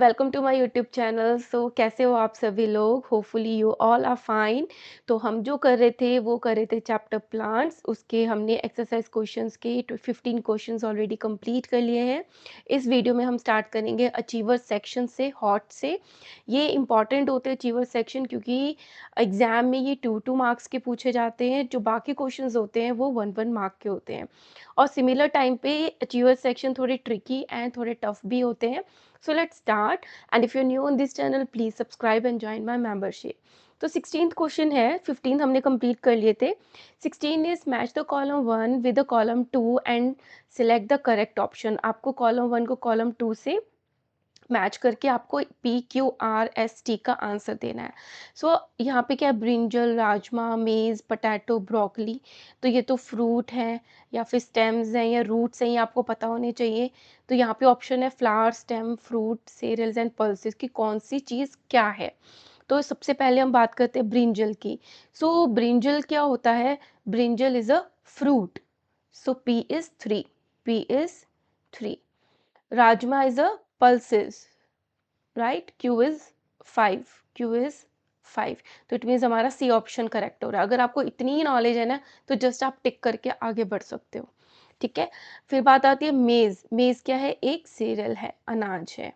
Welcome to my YouTube channel. So कैसे हो आप सभी लोग? Hopefully you all are fine. तो हम जो कर रहे थे वो कर रहे थे चैप्टर प्लांट्स। उसके हमने एक्सरसाइज क्वेश्चंस के 15 क्वेश्चंस ऑलरेडी कंप्लीट कर लिए हैं। इस वीडियो में हम स्टार्ट करेंगे अचीवर सेक्शन से, हॉट से। ये इंपॉर्टेंट होते हैं अचीवर सेक्शन, क्योंकि एग्जाम में ये 2-2 मार्क्स के पूछे जाते हैं। जो बाकी क्वेश्चंस होते हैं वो 1-1 मार्क के होते हैं। और सिमिलर टाइम पे अचीवर सेक्शन थोड़े ट्रिकी एंड थोड़े टफ भी होते हैं। So let's start, and if you're new on this channel please subscribe and join my membership. तो 16th क्वेश्चन है, 15 हमने कंप्लीट कर लिए थे। 16 is match the column 1 with the column 2 and select the correct option. आपको column 1 को column 2 से match करके आपको PQRST का आंसर देना है। सो यहाँ पे क्या है, ब्रिंजल, राजमा, मेज़, पोटैटो, ब्रोकली। तो ये तो फ्रूट है या फिर स्टेम्स हैं या रूट्स हैं, ये आपको पता होने चाहिए। तो यहाँ पे ऑप्शन है flower, stem, fruit, cereals and pulses की कौन सी चीज़ क्या है। तो सबसे पहले हम बात करते हैं ब्रिंजल की। सो ब्रिंजल क्या होता है? Brinjal is a fruit. So P is 3, P is 3। Rajma is a pulses, right? Q is 5, Q is 5। तो इट मीन्स हमारा सी ऑप्शन करेक्ट हो रहा है। अगर आपको इतनी ही नॉलेज है ना, तो जस्ट आप टिक करके आगे बढ़ सकते हो। ठीक है। फिर बात आती है मेज। मेज क्या है? एक सीरियल है, अनाज है।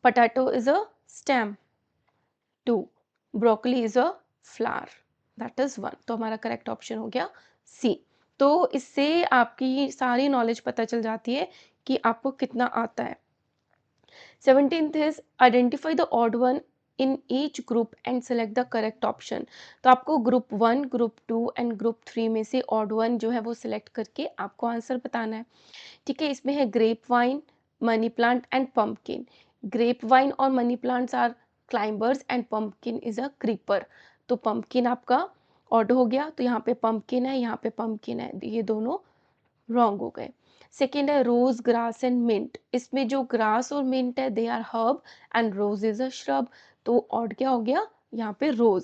Potato is a stem, 2। Broccoli is a flower, that is 1। तो हमारा करेक्ट ऑप्शन हो गया सी। तो इससे आपकी सारी नॉलेज पता चल जाती है कि आपको कितना आता है। 17th is identify the odd one in each group and select the correct option। तो आपको ग्रुप 1, ग्रुप 2 एंड ग्रुप 3 में से ऑड वन जो है वो सिलेक्ट करके आपको आंसर बताना है। ठीक है। इसमें है grape vine, money plant and pumpkin. Grape vine और money plants are climbers and pumpkin is a creeper. तो पम्पकिन आपका ऑड हो गया। तो यहाँ पे पम्पकिन है, यहाँ पे पम्पकिन है, ये दोनों रॉन्ग हो गए। सेकेंड है रोज, ग्रास एंड मिंट। इसमें जो ग्रास और मिंट है they are herb and rose is a shrub. तो ऑड क्या हो गया यहाँ पे? रोज।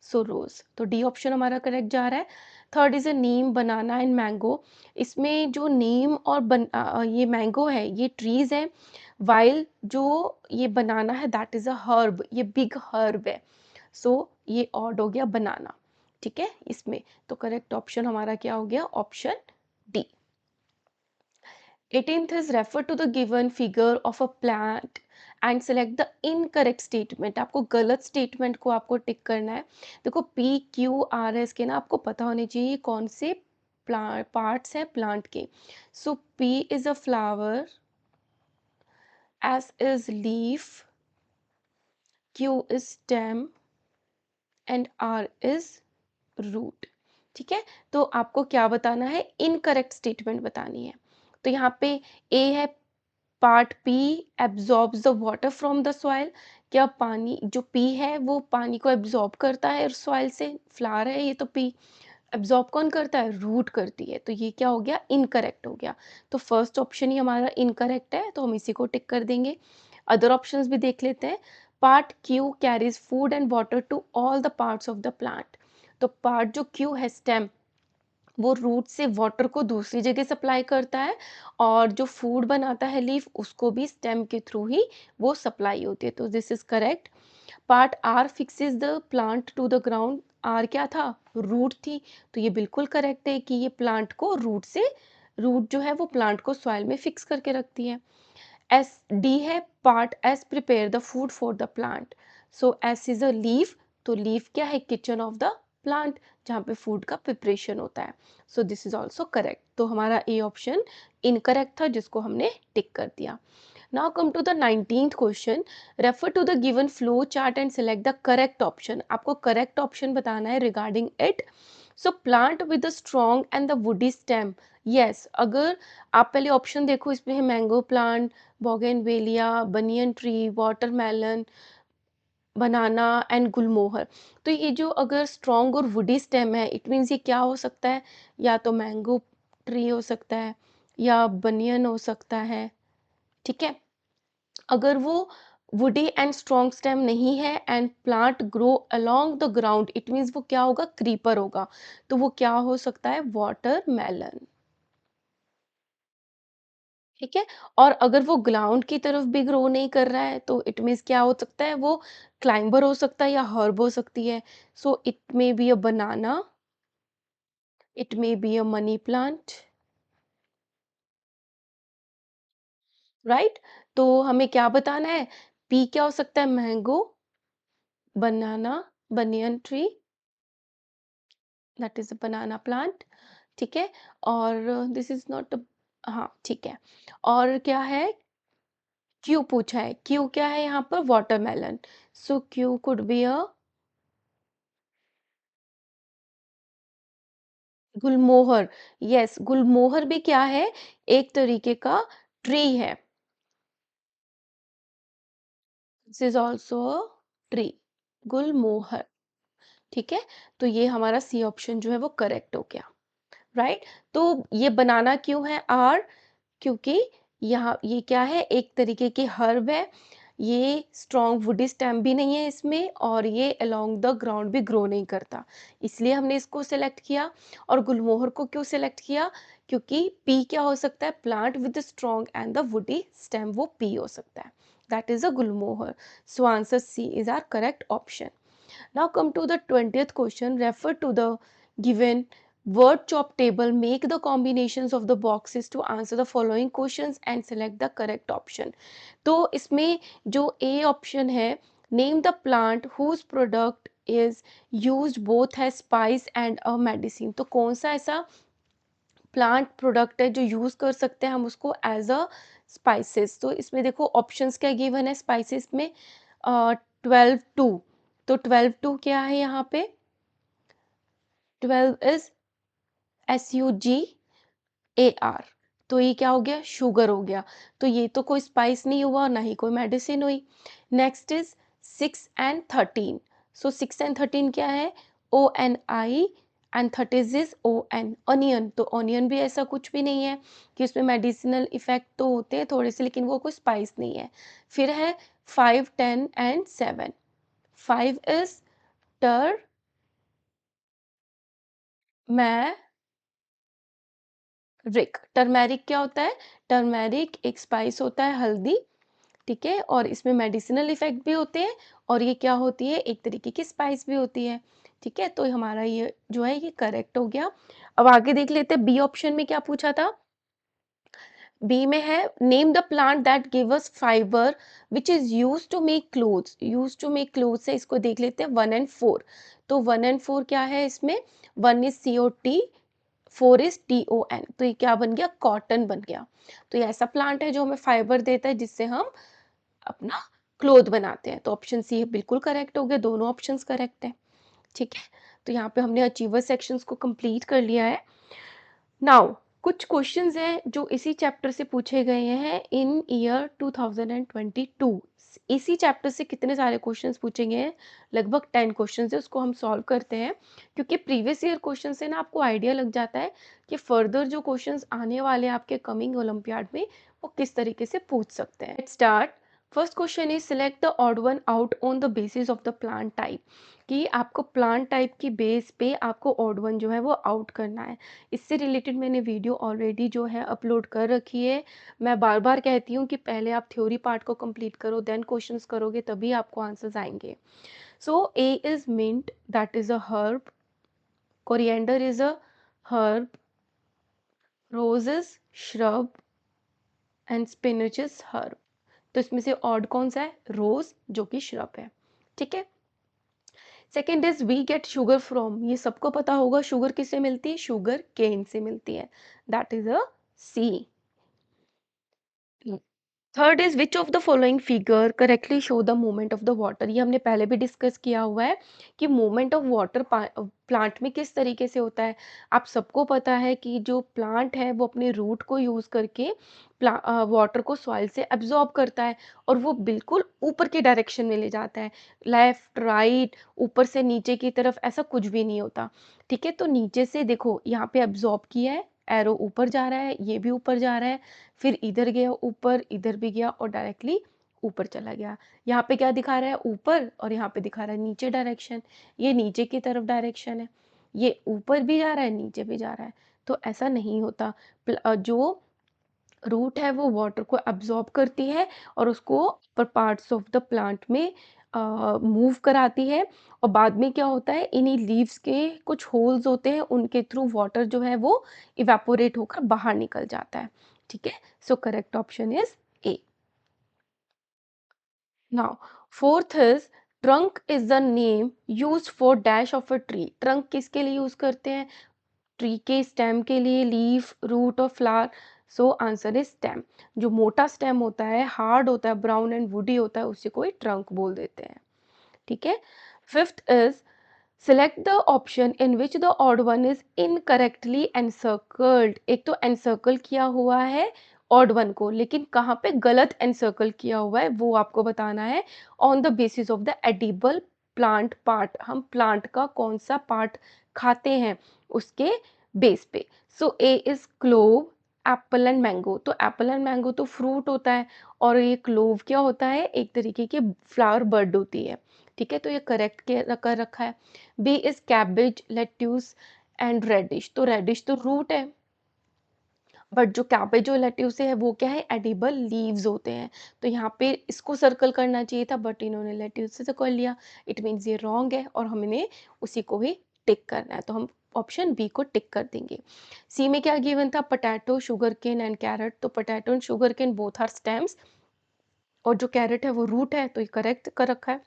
सो रोज। तो डी ऑप्शन हमारा करेक्ट जा रहा है। Third is a Neem, banana and mango. इसमें जो नीम और ये मैंगो है ये ट्रीज है, वाइल जो ये बनाना है दैट इज अ हर्ब, ये बिग हर्ब है। सो ये ऑड हो गया बनाना। ठीक है इसमें। तो करेक्ट ऑप्शन हमारा क्या हो गया? Option D. 18th is refer to the given figure of a plant and select the incorrect statement। आपको गलत स्टेटमेंट को आपको टिक करना है। देखो PQRS के ना आपको पता होने चाहिए कौन से पार्ट्स हैं प्लांट के। So P is a flower, S is leaf, Q is stem and R is root. ठीक है। तो आपको क्या बताना है? इनकरेक्ट स्टेटमेंट बतानी है। तो यहाँ पे ए है, part P absorbs the water from the soil. क्या पानी जो पी है वो पानी को एब्जॉर्ब करता है सॉइल से? फ्लावर है ये, तो पी एब्जॉर्ब कौन करता है? रूट करती है। तो ये क्या हो गया? इनकरेक्ट हो गया। तो फर्स्ट ऑप्शन ही हमारा इनकरेक्ट है, तो हम इसी को टिक कर देंगे। अदर ऑप्शंस भी देख लेते हैं। Part Q carries food and water to all the parts of the plant. तो पार्ट जो क्यू है स्टेम, वो रूट से वाटर को दूसरी जगह सप्लाई करता है, और जो फूड बनाता है लीफ उसको भी स्टेम के थ्रू ही वो सप्लाई होती है। तो this is correct. Part R fixes the plant to the ground. R क्या था? रूट थी। तो ये बिल्कुल करेक्ट है कि ये प्लांट को रूट से, रूट जो है वो प्लांट को सॉइल में फिक्स करके रखती है। एस डी है, part S prepare the food for the plant. So S is a leaf. तो लीफ क्या है? किचन ऑफ द प्लांट, जहाँ पे फूड का प्रिपरेशन होता है। So this is also correct. तो हमारा ए ऑप्शन इनकरेक्ट था जिसको हमने टिक कर दिया। Now come to the 19th question. Refer to the given flow chart and select the correct option. आपको करेक्ट ऑप्शन बताना है regarding it. So plant with the strong and the woody stem. Yes, अगर आप पहले option देखो, इसमें है mango plant, bougainvillea, banyan tree, watermelon, banana and gulmohar. तो ये जो अगर स्ट्रॉन्ग और वुडी स्टेम है, इट मीन्स ये क्या हो सकता है? या तो मैंगो ट्री हो सकता है या बनियन हो सकता है। ठीक है। अगर वो वुडी एंड स्ट्रॉन्ग स्टेम नहीं है and plant grow along the ground, it means वो क्या होगा? क्रीपर होगा। तो वो क्या हो सकता है? वाटरमेलन। ठीक है? और अगर वो ग्राउंड की तरफ भी ग्रो नहीं कर रहा है तो इट मीन्स क्या हो सकता है, वो क्लाइंबर हो सकता है या हर्ब हो सकती है। So it may be a banana, it may be a money plant, right? तो हमें क्या बताना है? पी क्या हो सकता है? Mango, banana, banyan tree, that is a banana plant, ठीक है? और दिस इज़ नॉट अ, हाँ, ठीक है। और क्या है? क्यू पूछा है, क्यू क्या है यहाँ पर? Watermelon. So Q could be a gulmohar. Yes, gulmohar भी क्या है? एक तरीके का ट्री है। This is also a tree, gulmohar, ठीक है? तो ये हमारा सी ऑप्शन जो है वो करेक्ट हो गया, राइट? तो ये बनाना क्यों है आर? क्योंकि यहाँ ये क्या है? एक तरीके की हर्ब है। ये स्ट्रॉन्ग वुडी स्टेम भी नहीं है इसमें, और ये अलोंग द ग्राउंड भी ग्रो नहीं करता, इसलिए हमने इसको सेलेक्ट किया। और गुलमोहर को क्यों सेलेक्ट किया? क्योंकि पी क्या हो सकता है? Plant with strong and the woody stem, वो पी हो सकता है, that is a gulmohar. So answer C is our correct option. Now come to the 20th question. Refer to the given word chop table. Make the combinations of the boxes to answer the following questions and select the correct option. तो इसमें जो A option है, name the plant whose product is used both as spice and a medicine. तो कौन सा ऐसा plant product है जो यूज कर सकते हैं हम उसको एज अ स्पाइसेस? तो इसमें देखो ऑप्शंस क्या गिवन है स्पाइसेस में, 12 टू। तो 12 टू क्या है यहाँ पे? 12 इज SUGAR। तो ये क्या हो गया? शुगर हो गया। तो ये तो कोई स्पाइस नहीं हुआ और ना ही कोई मेडिसिन हुई। Next is 6 and 13। So 6 and 13 क्या है? ONI, and 30 is ON, onion. तो ऑनियन भी ऐसा कुछ भी नहीं है कि उसमें मेडिसिनल इफेक्ट तो होते हैं थोड़े से, लेकिन वो कोई स्पाइस नहीं है। फिर है 5, 10 एंड 7। 5 इज टर, रिक। टर्मेरिक क्या होता है? टर्मेरिक एक स्पाइस होता है, हल्दी, ठीक है? और इसमें मेडिसिनल इफेक्ट भी होते हैं, और ये क्या होती है? एक तरीके की स्पाइस भी होती है, ठीक है? तो हमारा ये जो है ये करेक्ट हो गया। अब आगे देख लेते हैं, बी ऑप्शन में क्या पूछा था? बी में है name the plant that give us fibre which is use to make clothes. Use to make clothes है, इसको देख लेते हैं 1 एंड 4। तो 1 एंड 4 क्या है इसमें? 1 इज CO2, 4 इज TON। तो ये क्या बन गया? कॉटन बन गया। तो ये ऐसा प्लांट है जो हमें फाइबर देता है जिससे हम अपना क्लोथ बनाते हैं। तो ऑप्शन सी बिल्कुल करेक्ट हो गया, दोनों ऑप्शंस करेक्ट है, ठीक है? तो यहाँ पे हमने अचीवर सेक्शंस को कंप्लीट कर लिया है। नाउ कुछ क्वेश्चंस हैं जो इसी चैप्टर से पूछे गए हैं इन ईयर 2022। इसी चैप्टर से कितने सारे क्वेश्चंस पूछे गए हैं? लगभग 10 क्वेश्चंस है, उसको हम सॉल्व करते हैं। क्योंकि प्रीवियस ईयर क्वेश्चन से ना आपको आइडिया लग जाता है कि फर्दर जो क्वेश्चंस आने वाले हैं आपके कमिंग ओलंपियाड में वो किस तरीके से पूछ सकते हैं। Let's start. First question is select the odd one out on the basis of the plant type. कि आपको प्लांट टाइप की बेस पे आपको ऑड वन जो है वो आउट करना है। इससे रिलेटेड मैंने वीडियो ऑलरेडी जो है अपलोड कर रखी है। मैं बार-बार कहती हूँ कि पहले आप थ्योरी पार्ट को कंप्लीट करो, देन क्वेश्चंस करोगे तभी आपको आंसर्स आएँगे। So A is mint, that is a herb, coriander is a herb, rose is shrub and spinach is herb. तो इसमें से ऑड कौन-सा है? रोज़, जो कि श्रब है। ठीक है? Second is we get sugar from. ये सबको पता होगा शुगर किससे मिलती है? शुगर केन से मिलती है। That is a C. Third is which of the following figure correctly show the movement of the water. ये हमने पहले भी डिस्कस किया हुआ है कि मूवमेंट ऑफ वाटर प्लांट में किस तरीके से होता है। आप सबको पता है कि जो प्लांट है वो अपने रूट को यूज करके वाटर को सॉइल से एब्जॉर्ब करता है, और वो बिल्कुल ऊपर के डायरेक्शन में ले जाता है। लेफ्ट राइट, ऊपर से नीचे की तरफ ऐसा कुछ भी नहीं होता, ठीक है? तो नीचे से देखो यहाँ पे एब्जॉर्ब किया है, एरो ऊपर जा रहा है, ये भी ऊपर जा रहा है, फिर इधर गया ऊपर, इधर भी गया और डायरेक्टली ऊपर चला गया। यहाँ पे क्या दिखा रहा है? ऊपर, और यहाँ पे दिखा रहा है नीचे डायरेक्शन। ये नीचे की तरफ डायरेक्शन है, ये ऊपर भी जा रहा है, नीचे भी जा रहा है। तो ऐसा नहीं होता। जो रूट है वो वाटर को एब्ज़ॉर्ब करती है और उसको अपर पार्ट्स ऑफ द प्लांट में मूव कराती है और बाद में क्या होता है, इन्हीं लीव्स के कुछ होल्स होते हैं, उनके थ्रू वाटर जो है वो इवेपोरेट होकर बाहर निकल जाता है। ठीक है? So correct option is a. Now fourth is trunk is the name used for dash of a tree. Trunk किसके लिए यूज़ करते हैं? ट्री के स्टेम के लिए, लीफ, रूट और flower. So answer is stem. जो मोटा स्टेम होता है, हार्ड होता है, ब्राउन एंड वुडी होता है, उसी को ही ट्रंक बोल देते हैं। ठीक है। Fifth is select the option in which the odd one is incorrectly encircled. एक तो एनसर्कल किया हुआ है ऑड वन को, लेकिन कहाँ पे गलत एनसर्कल किया हुआ है वो आपको बताना है। On the basis of the edible plant part, हम प्लांट का कौन सा पार्ट खाते हैं उसके बेस पे। So A is clove, apple and mango. तो एप्पल एंड मैंगो तो फ्रूट होता है और ये क्लोव क्या होता है, एक तरीके की फ्लावर बर्ड होती है। ठीक है, तो ये करेक्ट कर रखा है। B is cabbage, lettuce and radish. तो रेडिश तो रूट है, बट जो कैबेज और लेट्यूस है वो क्या है, एडिबल लीव्स होते हैं। तो यहाँ पे इसको सर्कल करना चाहिए था, बट इन्होंने लेट्यूस से कर लिया। इट मीन्स ये रॉन्ग है और हमने उसी को ही टिक करना है, तो हम ऑप्शन बी को टिक कर देंगे। सी में क्या गिवन था, potato, sugar cane and carrot. तो potato and sugar cane both are stems और जो कैरेट है वो रूट है, तो ये करेक्ट कर रखा है।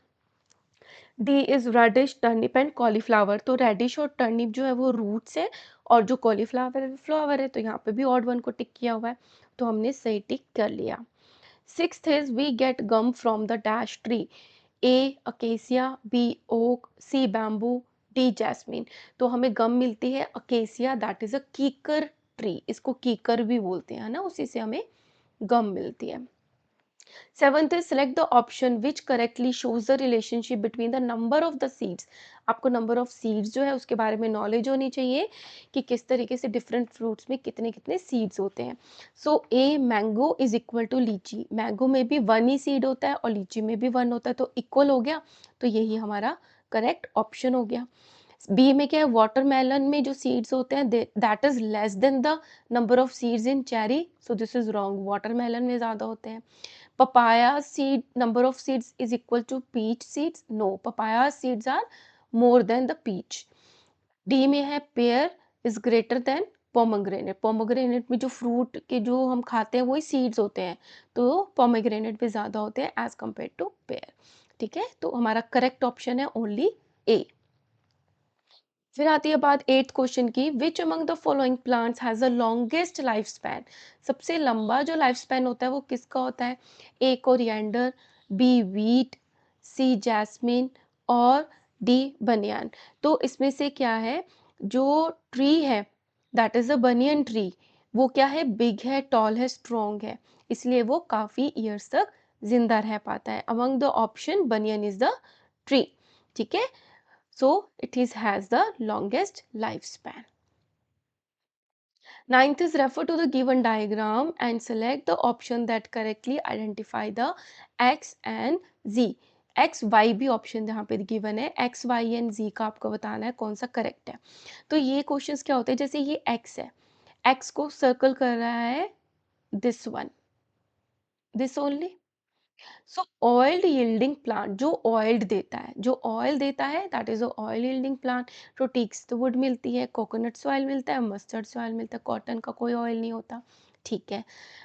D is radish, turnip and cauliflower. तो रेडिश और टर्निप जो है वो रूट्स है और जो कॉलीफ्लावर है फ्लावर है, तो यहाँ पे भी ऑड वन को टिक किया हुआ है, तो हमने सही टिक कर लिया। Sixth is we get gum from the dash tree. A acacia, B oak, C bamboo, D jasmine. तो हमें गम मिलती है अकेसिया, दैट इज अ कीकर ट्री, इसको कीकर भी बोलते हैं ना, उसी से हमें गम मिलती है। Seventh is select the option which correctly shows the relationship between the number of the seeds. आपको नंबर ऑफ सीड्स जो है उसके बारे में नॉलेज होनी चाहिए कि किस तरीके से डिफरेंट फ्रूट्स में कितने कितने सीड्स होते हैं। So A mango is equal to lychee. Mango में भी वन ही सीड होता है और लीची में भी वन होता है, तो इक्वल हो गया, तो यही हमारा करेक्ट ऑप्शन हो गया। बी में क्या है, वाटरमेलन में जो सीड्स होते हैं that is less than the number of seeds in cherry. So this is wrong, watermelon में ज्यादा होते हैं। papaya seed number of seeds is equal to peach seeds, no, papaya seeds are more than the peach. D में है pear is greater than pomegranate। pomegranate में जो fruit के जो हम खाते हैं वही सीड्स होते हैं, तो pomegranate पे ज्यादा होते हैं एज कम्पेयर टू pear। ठीक है, तो हमारा करेक्ट ऑप्शन है ओनली ए। फिर आती है बात एट्थ क्वेश्चन की, which among the following plants has the longest life span. सबसे लंबा जो लाइफ स्पैन होता है वो किसका होता है? ए कोरिएंडर, बी वीट, सी जैस्मिन और डी बनियान। तो इसमें से क्या है, जो ट्री है that is a banyan tree, वो क्या है, बिग है, टॉल है, स्ट्रॉन्ग है, इसलिए वो काफी ईयर्स तक जिंदा रह पाता है। Among the option banyan is the tree. ठीक है, so it is has the longest lifespan. Ninth is refer to the given diagram and select the option that correctly identify the x and z. X Y भी option यहाँ पे given है, x Y and जी का आपको बताना है कौन सा करेक्ट है। तो ये क्वेश्चंस क्या होते हैं, जैसे ये एक्स है, एक्स को सर्कल कर रहा है this one, this only. So oiled yielding plant, जो ऑयल्ड देता है, जो ऑयल देता है that is oil yielding plant. तो टिक्स तो वुड मिलती है, कोकोनट सॉइल मिलता है, मस्टर्ड सॉइल मिलता है, कॉटन का कोई ऑयल नहीं होता। ठीक है,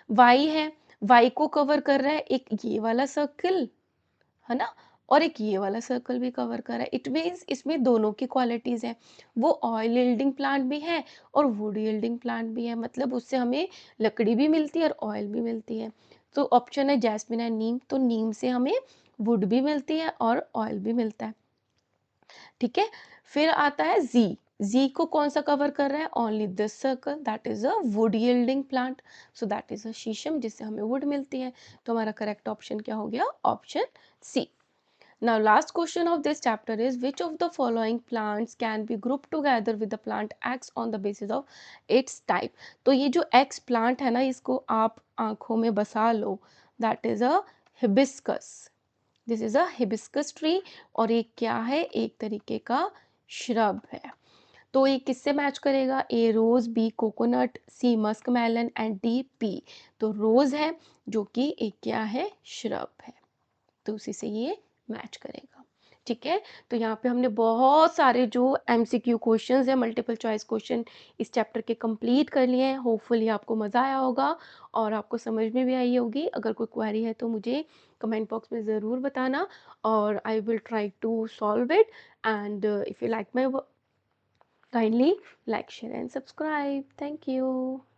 वाई है, वाई को कवर कर रहा है एक ये वाला सर्कल, है ना, और एक ये वाला सर्कल भी कवर कर रहा है। इट मीन्स इसमें दोनों की क्वालिटीज है, वो ऑयल यील्डिंग प्लांट भी है और वुड यील्डिंग प्लांट भी है, मतलब उससे हमें लकड़ी भी मिलती है और ऑयल भी मिलती है। तो ऑप्शन है जैस्मिन एंड नीम, तो नीम से हमें वुड भी मिलती है और ऑयल भी मिलता है। ठीक है, फिर आता है जी, जी को कौन सा कवर कर रहा है, only this circle, that is a would yielding plant, so that is अ शीशम जिससे हमें वुड मिलती है। तो हमारा करेक्ट ऑप्शन क्या हो गया, option C. Now last question of this chapter is which of the following plants can be grouped together with the plant X on the basis of its type। तो ये जो X plant है ना, इसको आप आंखों में बसा लो, that is a hibiscus। This is a hibiscus tree और ये क्या है, एक तरीके का shrub है। तो ये किससे मैच करेगा? A rose, B coconut, C musk melon and D pea. तो रोज़ है जो कि एक क्या है? श्रब है। तो उसी से ये मैच करेगा। ठीक है? तो यहाँ पे हमने बहुत सारे जो एमसीक्यू क्वेश्चंस हैं, मल्टीपल चॉइस क्वेश्चन इस चैप्टर के कंप्लीट कर लिए हैं। होपफुली आपको मज़ा आया होगा और आपको समझ में भी आई होगी। अगर कोई क्वेरी है तो मुझे कमेंट बॉक्स में ज़रूर बताना और I will try to solve it and if you like my work, kindly like, share and subscribe. Thank you.